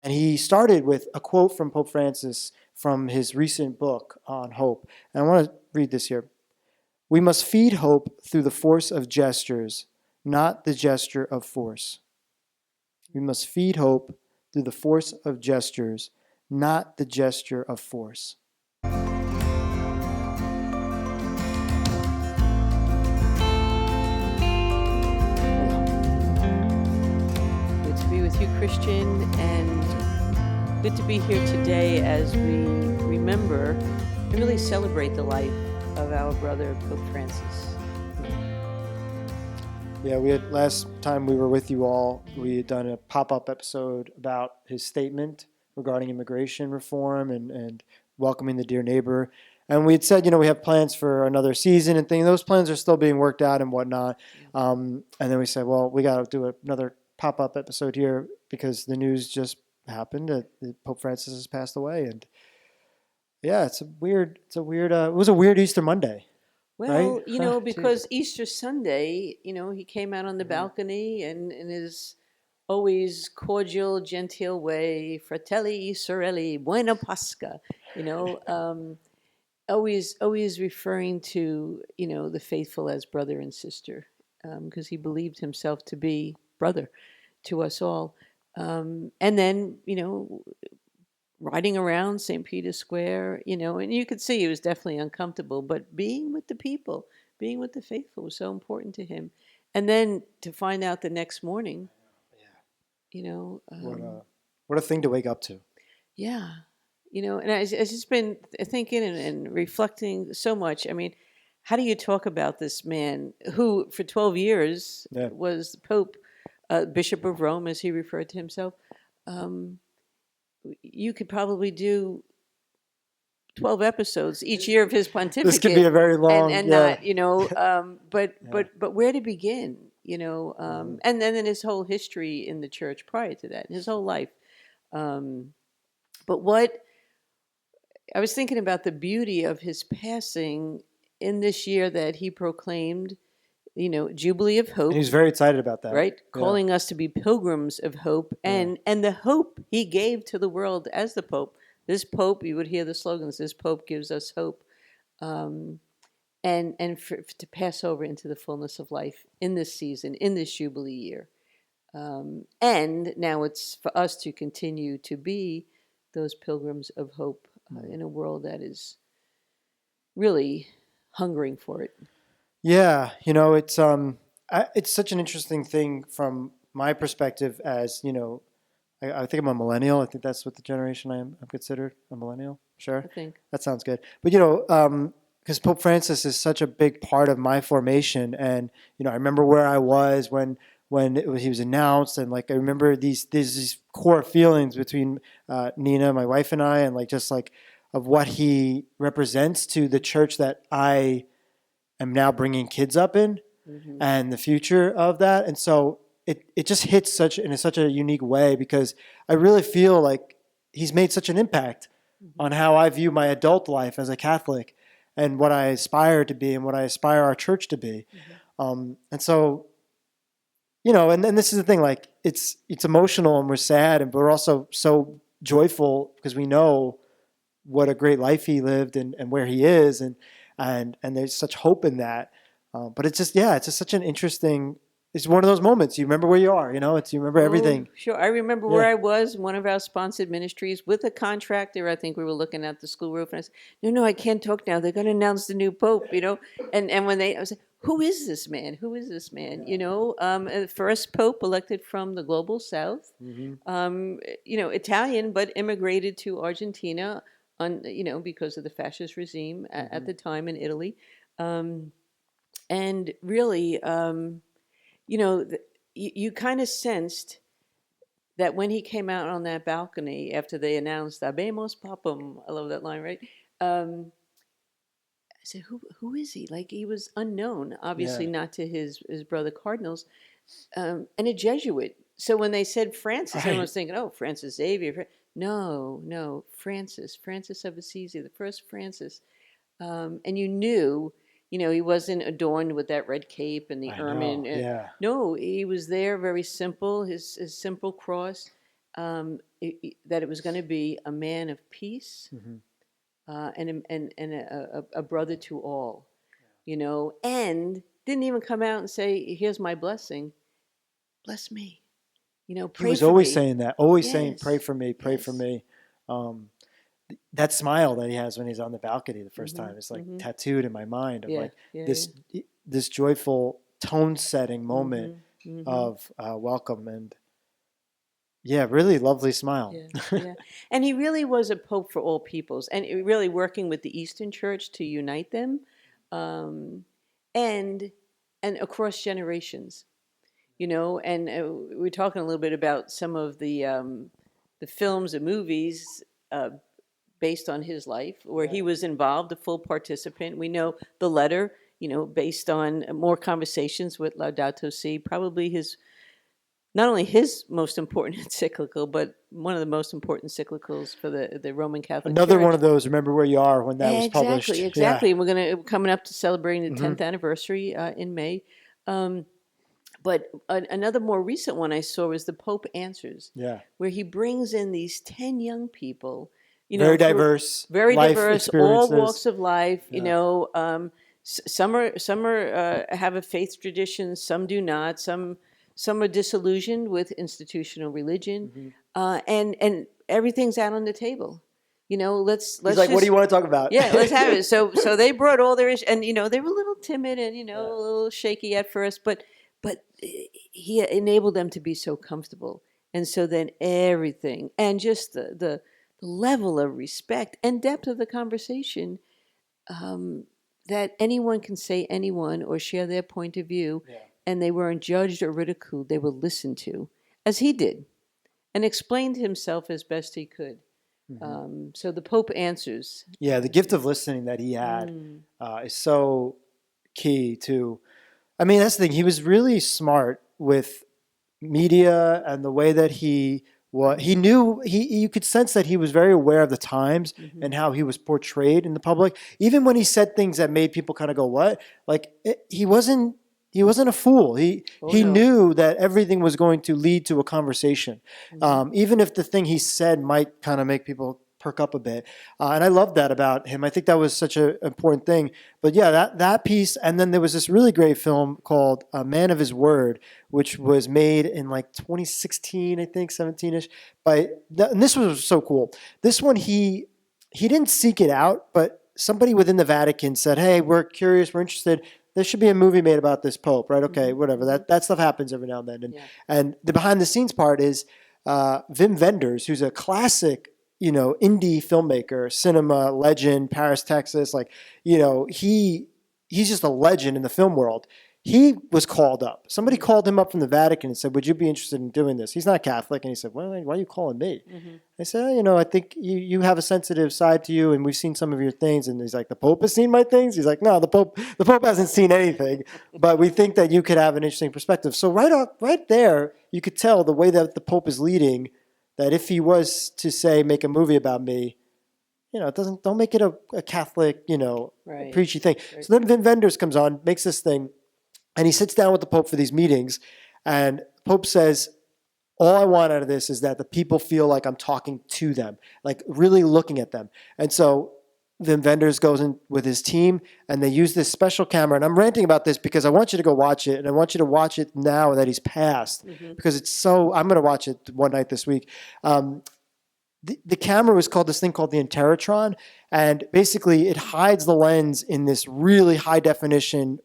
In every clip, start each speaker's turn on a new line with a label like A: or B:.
A: And he started with a quote from Pope Francis from his recent book on hope. And I want to read this here. We must feed hope through the force of gestures, not the gesture of force. We must feed hope through the force of gestures, not the gesture of force.
B: Good to be with you, Christian, and good to be here today as we remember and really celebrate the life of our brother, Pope Francis.
A: Yeah, last time we were with you all, we had done a pop-up episode about his statement regarding immigration reform and welcoming the dear neighbor. And we had said, we have plans for another season and things. Those plans are still being worked out and whatnot. And then we said, well, we got to do another pop-up episode here because the news just happened that Pope Francis has passed away. And yeah, it was a weird Easter Monday.
B: Well,
A: Right?
B: because Easter Sunday, he came out on the balcony and in his always cordial, genteel way, Fratelli, Sorelli, Buona Pascha, always referring to, the faithful as brother and sister, because he believed himself to be brother to us all. And then, riding around St. Peter's Square, and you could see he was definitely uncomfortable, but being with the people, being with the faithful was so important to him. And then to find out the next morning,
A: what a thing to wake up to.
B: Yeah. And I just been thinking and reflecting so much. I mean, how do you talk about this man who for 12 years was the Pope, Bishop of Rome, as he referred to himself? You could probably do 12 episodes each year of his pontificate.
A: This could be a very long,
B: and not, but where to begin, and then his whole history in the church prior to that, his whole life. But what I was thinking about the beauty of his passing in this year that he proclaimed, Jubilee of Hope.
A: And he's very excited about that.
B: Right? Yeah. Calling us to be pilgrims of hope and the hope he gave to the world as the Pope. This Pope, you would hear the slogans, this Pope gives us hope. And to pass over into the fullness of life in this season, in this Jubilee year. And now it's for us to continue to be those pilgrims of hope in a world that is really hungering for it.
A: Yeah, it's such an interesting thing from my perspective as, I think I'm a millennial. I think that's what the generation I'm considered, a millennial. Sure.
B: I think.
A: That sounds good. But, because Pope Francis is such a big part of my formation. And, I remember where I was when he was announced. And, I remember these core feelings between Nina, my wife, and I, and, of what he represents to the church that I am now bringing kids up in and the future of that. And so it just hits in such a unique way because I really feel like he's made such an impact on how I view my adult life as a Catholic and what I aspire to be and what I aspire our church to be. And so, and this is the thing, it's emotional and we're sad, but we're also so joyful because we know what a great life he lived and where he is. And there's such hope in that. But it's just such an interesting, it's one of those moments. You remember where you are, you remember everything.
B: Sure. I remember where I was, one of our sponsored ministries with a contractor. I think we were looking at the school roof and I said, no, I can't talk now. They're going to announce the new Pope, and when I was like, who is this man? Who is this man? First Pope elected from the global South, Italian, but immigrated to Argentina because of the fascist regime at the time in Italy. And really, you kind of sensed that when he came out on that balcony after they announced "Habemus Papam," I love that line, right? I said, "Who is he?" He was unknown, obviously not to his brother cardinals, and a Jesuit. So when they said Francis, everyone was thinking, "Oh, Francis Xavier." No, Francis of Assisi, the first Francis, and you knew. He wasn't adorned with that red cape and the ermine. No, he was there, very simple, his simple cross. that it was going to be a man of peace,
A: Mhm.
B: and a brother to all, and didn't even come out and say, "Here's my blessing, bless me,
A: He
B: pray
A: was
B: for
A: always
B: me."
A: saying that, always saying, "Pray
B: Yes,
A: for me, pray for
B: yes.
A: me." Um, that smile that he has when he's on the balcony the first
B: Mm-hmm.
A: time is like
B: Mm-hmm.
A: tattooed in my mind of
B: Yeah,
A: like
B: yeah, yeah.
A: this joyful tone setting moment
B: Mm-hmm. Mm-hmm.
A: of welcome, and yeah, really lovely smile.
B: Yeah, yeah. And he really was a pope for all peoples, and really working with the Eastern Church to unite them, um, and and across generations. And we're talking a little bit about some of the films and movies based on his life, where he
A: Right.
B: was involved, a full participant. We know the letter, based on more conversations with Laudato Si, probably his not only his most important encyclical, but one of the most important encyclicals for the Roman Catholic
A: Another one
B: Church.
A: of those. Remember where you are when that was
B: Exactly,
A: published. Yeah.
B: exactly. And we're coming up to celebrating the
A: Hmm.
B: 10th anniversary in May. Um, but another more recent one I saw was the Pope Answers,
A: Yeah.
B: where he brings in these 10 young people,
A: Very
B: through
A: diverse
B: very
A: life
B: diverse, all
A: experiences.
B: walks of life.
A: Yeah.
B: Some are have a faith tradition, some do not. Some are disillusioned with institutional religion,
A: Hmm.
B: and everything's out on the table.
A: He's
B: Let's
A: like, "What do you
B: just
A: want to talk about?"
B: yeah, let's have it. So they brought all their issues, and they were a little timid and a
A: Yeah.
B: little shaky at first, but he enabled them to be so comfortable, and so then everything, and just the level of respect and depth of the conversation, um, that anyone can say anyone or share their point of view,
A: Yeah.
B: and they weren't judged or ridiculed. They were listened to, as he did, and explained himself as best he could.
A: Hmm.
B: So the Pope Answers.
A: Yeah. The gift of listening that he had
B: Mm.
A: is so key to. I mean, that's the thing. He was really smart with media and the way that he knew you could sense that he was very aware of the times
B: Mhm.
A: and how he was portrayed in the public, even when he said things that made people kind of go what, like he wasn't a fool. he
B: Oh
A: he
B: no.
A: knew that everything was going to lead to a conversation,
B: Mhm.
A: even if the thing he said might kind of make people perk up a bit, and I love that about him. I think that was such an important thing. But yeah, that piece, and then there was this really great film called Man of His Word, which was made in like 2016, I think, 17ish. And this was so cool. This one, he didn't seek it out, but somebody within the Vatican said, "Hey, we're curious, we're interested. There should be a movie made about this Pope, right? Okay,
B: Mhm.
A: whatever.
B: Mhm.
A: That stuff happens every now and then." And
B: Yeah.
A: and the behind the scenes part is Wim Wenders, who's a classic, indie filmmaker, cinema legend, Paris, Texas. Like, he's just a legend in the film world. He was called up. Somebody
B: Mhm.
A: called him up from the Vatican and said, "Would you be interested in doing this?" He's not Catholic. And he said, "Well, why are you calling me?"
B: Mhm.
A: I said, "I think you have a sensitive side to you, and we've seen some of your things." And he's like, "The Pope has seen my things?" He's like, "No, the Pope hasn't seen anything, but we think that you could have an interesting perspective." So right there, you could tell the way that the Pope is leading, that if he was to say, make a movie about me, don't make it a Catholic,
B: Right.
A: preachy thing.
B: Right.
A: So then Vin Vendors comes on, makes this thing, and he sits down with the Pope for these meetings, and the Pope says, "All I want out of this is that the people feel like I'm talking to them, like really looking at them." And so Vin Vendors goes in with his team, and they use this special camera. And I'm ranting about this because I want you to go watch it, and I want you to watch it now that he's passed,
B: Mhm.
A: because it's so. I'm going to watch it one night this week. The camera was called this thing called the Interatron, and basically it hides the lens in this really high definition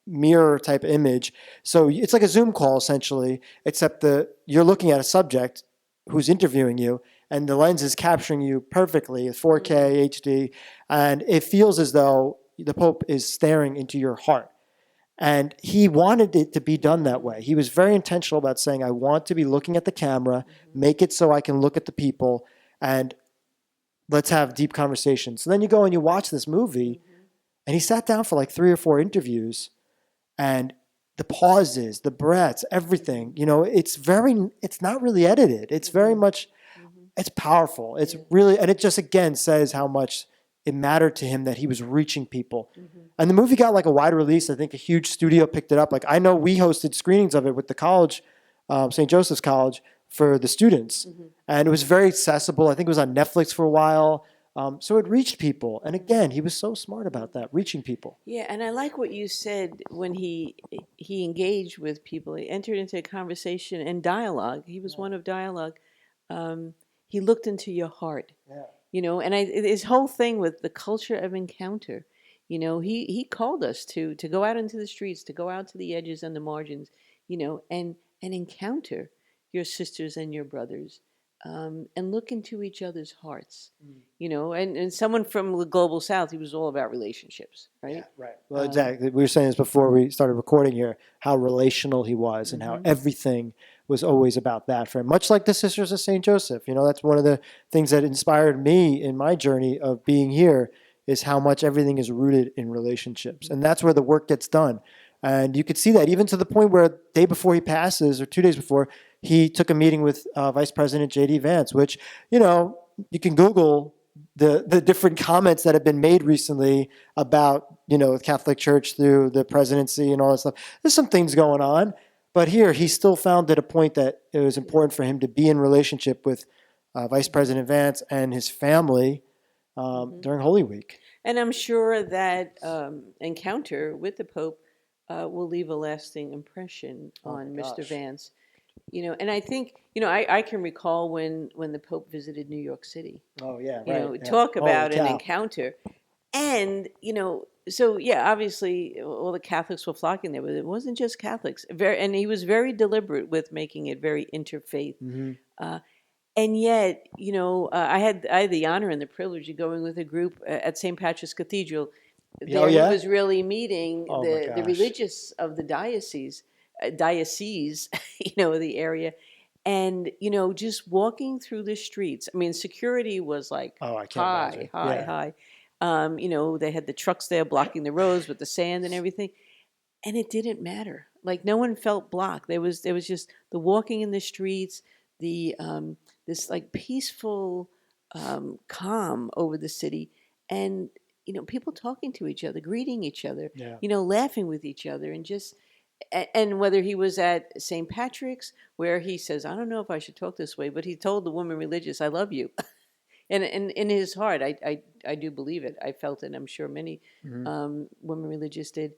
A: mirror type image. So it's like a Zoom call essentially, except you're looking at a subject who's interviewing you, and the lens is capturing you perfectly, 4K HD, and it feels as though the Pope is staring into your heart. And he wanted it to be done that way. He was very intentional about saying, "I want to be looking at the camera, make it so I can look at the people, and let's have deep conversations." So then you go and you watch this movie, and he sat down for like 3 or 4 interviews, and the pauses, the breaths, everything, it's not really edited. It's very much, it's powerful. It's
B: Yeah.
A: really, and it just again says how much it mattered to him that he was reaching people.
B: Mhm.
A: And the movie got like a wide release. I think a huge studio picked it up. Like, I know we hosted screenings of it with the college, St. Joseph's College, for the students. And it was very accessible. I think it was on Netflix for a while. So it reached people. And again, he was so smart about that, reaching people.
B: Yeah, and I like what you said when he engaged with people. He entered into a conversation and dialogue. He was one of dialogue. Um, he looked into your heart.
A: Yeah.
B: And his whole thing with the culture of encounter. He called us to go out into the streets, to go out to the edges and the margins, and encounter your sisters and your brothers, and look into each other's hearts. And someone from the global south, he was all about relationships, right?
A: Yeah, right. Well, exactly. We were saying this before we started recording here, how relational he was and how everything was always about that for him. Much like the Sisters of St. Joseph. That's one of the things that inspired me in my journey of being here is how much everything is rooted in relationships. And that's where the work gets done. And you could see that even to the point where day before he passes, or 2 days before, he took a meeting with Vice President J.D. Vance, which, you can Google the different comments that have been made recently about, the Catholic Church through the presidency and all that stuff. There's some things going on. But here, he still found at a point that it was important for him to be in relationship with Vice President Vance and his family during Holy Week.
B: And I'm sure that encounter with the Pope will leave a lasting impression on Mr. Vance. And I think, I can recall when the Pope visited New York City.
A: Oh, yeah, right.
B: Talk about an encounter. And, so yeah, obviously all the Catholics were flocking there, but it wasn't just Catholics. And he was very deliberate with making it very interfaith. And yet, I had the honor and the privilege of going with a group at St. Patrick's Cathedral. There who was really meeting the religious of the diocese, the area. And, just walking through the streets. I mean, security was like high. They had the trucks there blocking the roads with the sand and everything. And it didn't matter. Like no one felt blocked. There was just the walking in the streets, the this like peaceful calm over the city, and people talking to each other, greeting each other, laughing with each other, and just and whether he was at St. Patrick's, where he says, I don't know if I should talk this way, but he told the woman religious, I love you. And in his heart, I do believe it. I felt it. I'm sure many women religious did.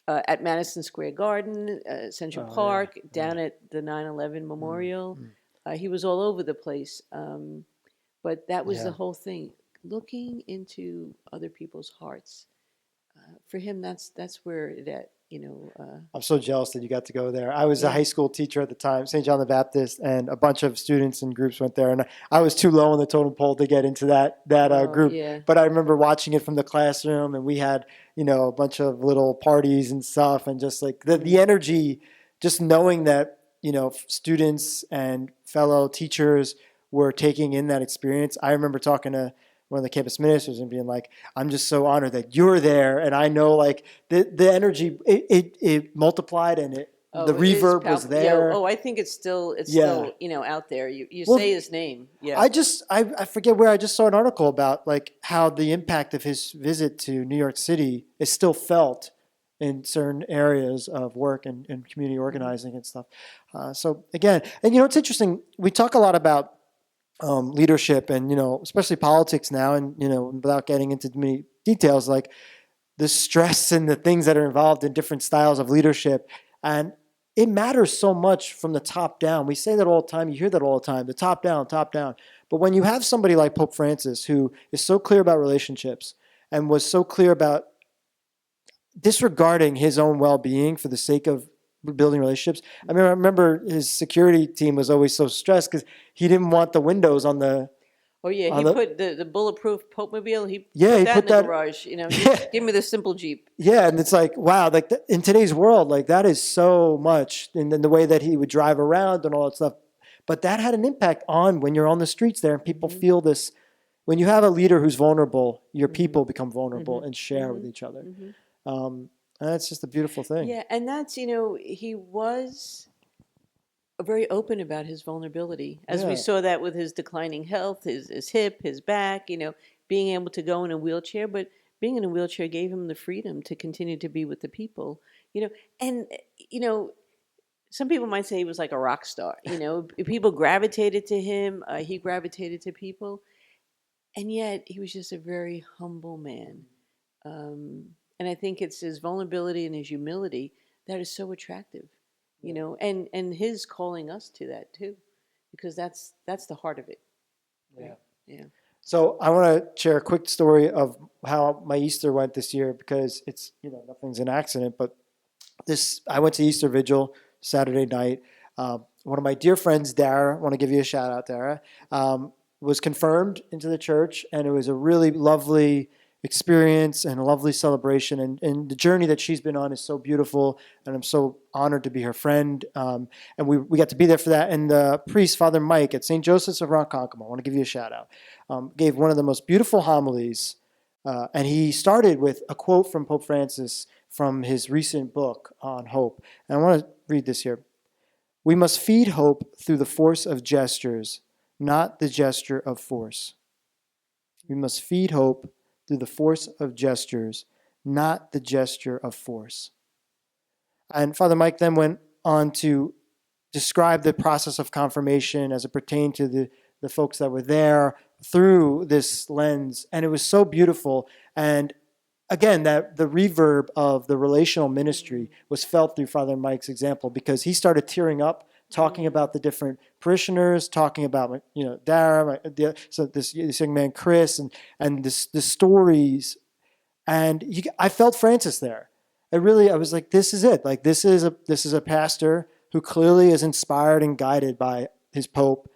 B: At Madison Square Garden, Central Park, down at the 9/11 Memorial. He was all over the place. But that was the whole thing, looking into other people's hearts. For him, that's where it at.
A: I'm so jealous that you got to go there. I was a high school teacher at the time, St. John the Baptist, and a bunch of students and groups went there. And I was too low on the totem pole to get into that group.
B: Yeah.
A: But I remember watching it from the classroom, and we had, a bunch of little parties and stuff, and just like the energy, just knowing that, students and fellow teachers were taking in that experience. I remember talking to one of the campus ministers and being like, I'm just so honored that you're there. And I know like the energy, it multiplied, and the reverb was there.
B: I think it's still out there. You say his name. Yeah.
A: I forget where I just saw an article about like how the impact of his visit to New York City is still felt in certain areas of work and community organizing and stuff. So again, and it's interesting. We talk a lot about leadership and, especially politics now, and, without getting into many details, like the stress and the things that are involved in different styles of leadership. And it matters so much from the top down. We say that all the time. You hear that all the time, the top down, top down. But when you have somebody like Pope Francis, who is so clear about relationships and was so clear about disregarding his own well-being for the sake of building relationships. I remember his security team was always so stressed because he didn't want the windows on the.
B: Oh yeah, he put the bulletproof Pope-mobile. He put that in the garage. Just give me the simple Jeep.
A: Yeah, and it's like wow, like in today's world, like that is so much, and then the way that he would drive around and all that stuff. But that had an impact on when you're on the streets there, and people feel this. When you have a leader who's vulnerable, your people become vulnerable and share with each other. And that's just a beautiful thing.
B: Yeah, and that's, he was very open about his vulnerability, as we saw that with his declining health, his hip, his back, being able to go in a wheelchair, but being in a wheelchair gave him the freedom to continue to be with the people, and, some people might say he was like a rock star. People gravitated to him. He gravitated to people, and yet he was just a very humble man. Um, and I think it's his vulnerability and his humility that is so attractive, and his calling us to that too, because that's the heart of it.
A: Yeah.
B: Right? Yeah.
A: So I want to share a quick story of how my Easter went this year, because it's, nothing's an accident, but I went to Easter Vigil Saturday night. One of my dear friends, Dara, I want to give you a shout out, Dara, was confirmed into the church, and it was a really lovely experience and a lovely celebration. And the journey that she's been on is so beautiful, and I'm so honored to be her friend. And we got to be there for that. And the priest, Father Mike at St. Joseph's of Ronkonkoma, I want to give you a shout out, gave one of the most beautiful homilies. And he started with a quote from Pope Francis from his recent book on hope. And I want to read this here. We must feed hope through the force of gestures, not the gesture of force. We must feed hope through the force of gestures, not the gesture of force. And Father Mike then went on to describe the process of confirmation as it pertained to the folks that were there through this lens. And it was so beautiful. And again, that the reverb of the relational ministry was felt through Father Mike's example, because he started tearing up, talking about the different parishioners, talking about Dara, so this young man Chris, and the stories, and I felt Francis there. I was like, this is it. Like this is a pastor who clearly is inspired and guided by his Pope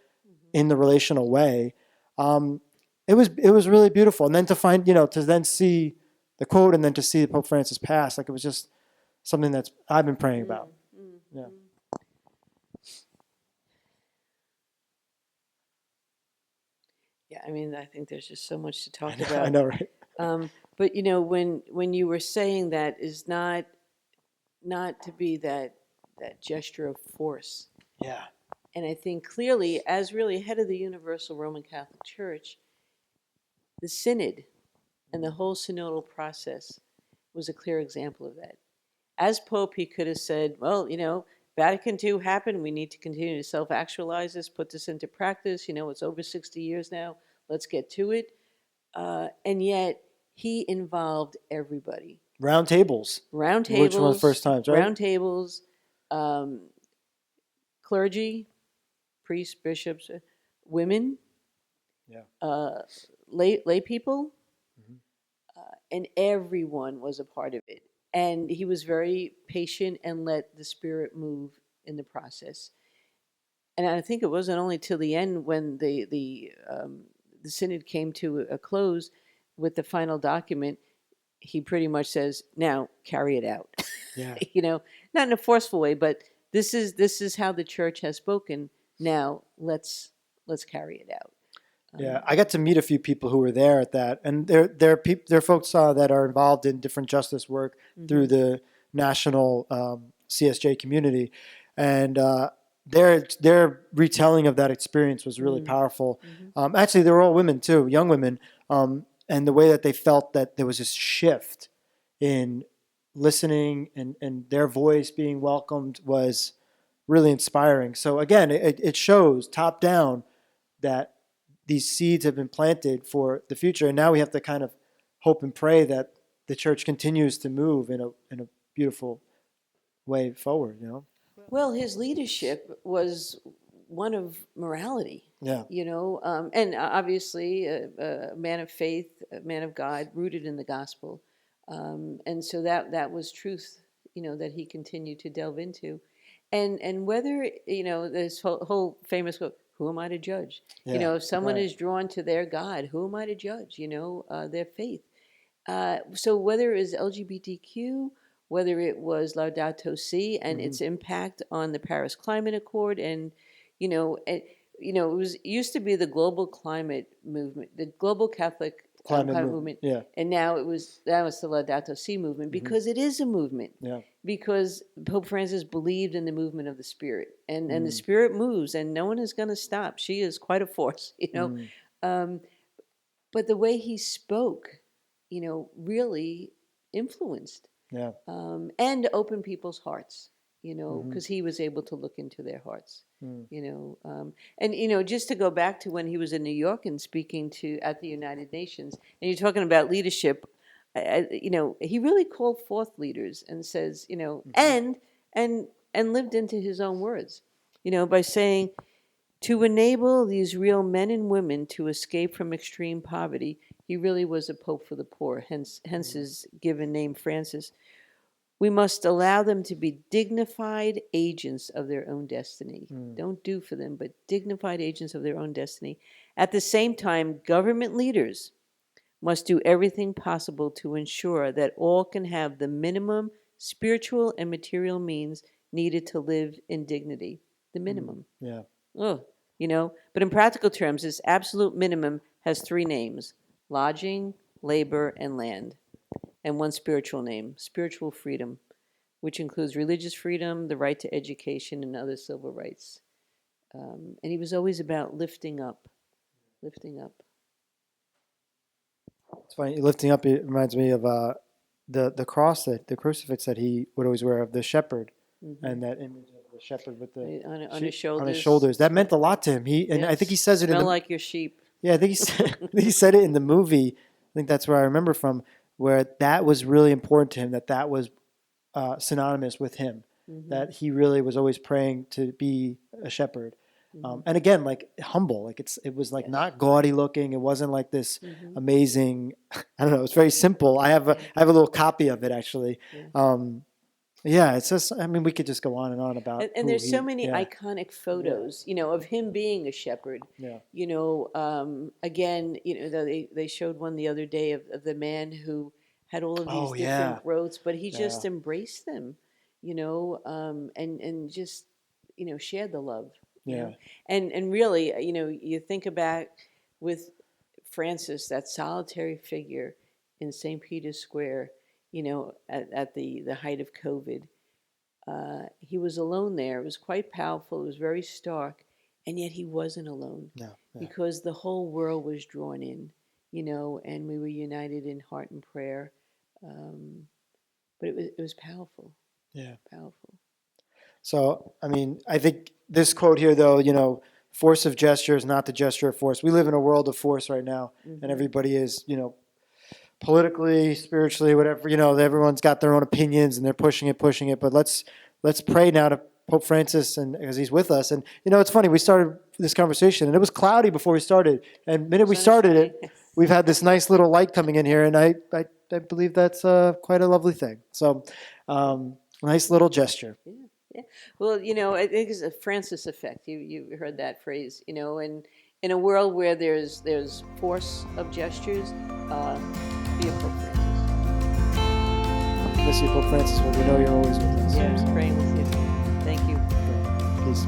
A: in the relational way. It was really beautiful, and then to then see the quote, and then to see Pope Francis pass, like it was just something that I've been praying about. Yeah.
B: Yeah, I mean, I think there's just so much to talk
A: I
B: about.
A: know, right?
B: But when you were saying that is not to be that gesture of force.
A: Yeah.
B: And I think clearly, as really head of the Universal Roman Catholic Church, the synod and the whole synodal process was a clear example of that. As Pope, he could have said, well, Vatican II happened. We need to continue to self actualize this, put this into practice. It's over 60 years now. Let's get to it. And yet, he involved everybody.
A: Round tables.
B: Round
A: Which one of the
B: tables,
A: first times, right?
B: round tables, clergy, priests, bishops, women,
A: Yeah.
B: lay people,
A: Mhm.
B: and everyone was a part of it. And he was very patient and let the Spirit move in the process. And I think it wasn't only till the end when the synod came to a close with the final document. He pretty much says, "Now carry it out."
A: Yeah.
B: Not in a forceful way, but this is how the church has spoken. Now let's carry it out.
A: Yeah, I got to meet a few people who were there at that, and they're folks that are involved in different justice work through the national CSJ community, and their retelling of that experience was really powerful. Actually, they were all women too, young women, and the way that they felt that there was this shift in listening and their voice being welcomed was really inspiring. So again, it shows top down that these seeds have been planted for the future, and now we have to kind of hope and pray that the church continues to move in a beautiful way forward.
B: Well, his leadership was one of morality.
A: Yeah.
B: And obviously a man of faith, a man of God, rooted in the gospel, and so that was truth, that he continued to delve into, and whether this whole famous quote, "Who am I to judge?"
A: Yeah.
B: If someone
A: Right.
B: is drawn to their God, who am I to judge? Their faith. So whether it was LGBTQ, whether it was Laudato Si and its impact on the Paris Climate Accord, and it used to be the global climate movement, the global Catholic
A: Climate
B: climate
A: movement.
B: movement,
A: Yeah.
B: and now that was the Laudato Si movement, because it is a movement.
A: Yeah.
B: Because Pope Francis believed in the movement of the Spirit, and the Spirit moves, and no one is going to stop. She is quite a force, Um, but the way he spoke, really influenced
A: Yeah.
B: and opened people's hearts.
A: Mm-hmm.
B: because he was able to look into their hearts.
A: Mm.
B: And just to go back to when he was in New York and speaking at the United Nations, and you're talking about leadership, he really called forth leaders and says,
A: Mm-hmm.
B: and lived into his own words, by saying, to enable these real men and women to escape from extreme poverty, he really was a pope for the poor, hence his given name, Francis. We must allow them to be dignified agents of their own destiny.
A: Mm.
B: Don't do for them, but dignified agents of their own destiny. At the same time, government leaders must do everything possible to ensure that all can have the minimum spiritual and material means needed to live in dignity. The minimum.
A: Yeah.
B: Oh, but in practical terms, this absolute minimum has three names: lodging, labor, and land. And one spiritual name: spiritual freedom, which includes religious freedom, the right to education, and other civil rights. And he was always about lifting up, lifting up.
A: It's funny, lifting up. It reminds me of the cross, the crucifix that he would always wear of the shepherd,
B: Mm-hmm.
A: and that image of the shepherd with the
B: On his shoulders.
A: on his shoulders. That meant a lot to him. And I think he says it in
B: Smell
A: the
B: like your sheep.
A: yeah. I think he said it in the movie. I think that's where I remember from, where that was really important to him. That was synonymous with him.
B: Mm-hmm.
A: That he really was always praying to be a shepherd.
B: Mm-hmm.
A: And again, like humble, like it was like not gaudy looking. It wasn't like this
B: Mm-hmm.
A: amazing. I don't know. It's very simple. I have a little copy of it actually.
B: Yeah.
A: It's just. I mean, we could just go on and on about.
B: And there's so many
A: yeah.
B: iconic photos, of him being a shepherd.
A: Yeah.
B: Again, they showed one the other day of the man who had all of these
A: Oh,
B: different
A: yeah.
B: growths, but he just
A: Yeah.
B: embraced them, and just shared the love.
A: Yeah.
B: And really, you think about with Francis, that solitary figure in St. Peter's Square, at the height of COVID. He was alone there. It was quite powerful. It was very stark, and yet he wasn't alone,
A: No. Yeah.
B: because the whole world was drawn in, and we were united in heart and prayer. But it was powerful.
A: Yeah.
B: Powerful.
A: So, I mean, I think this quote here, though, force of gesture is not the gesture of force. We live in a world of force right now,
B: Mm-hmm.
A: and everybody is, politically, spiritually, whatever, everyone's got their own opinions and they're pushing it. But let's pray now to Pope Francis, and because he's with us. And it's funny, we started this conversation and it was cloudy before we started, and the minute we started it, we've had this nice little light coming in here, and I believe that's quite a lovely thing. So, nice little gesture.
B: Yeah. Yeah. Well, I think it's a Francis effect. You heard that phrase, and in a world where there's force of gestures, be a Pope Francis.
A: Miss you, Pope Francis, but we know you're always with us.
B: Yeah, praying with you. Thank you.
A: Peace.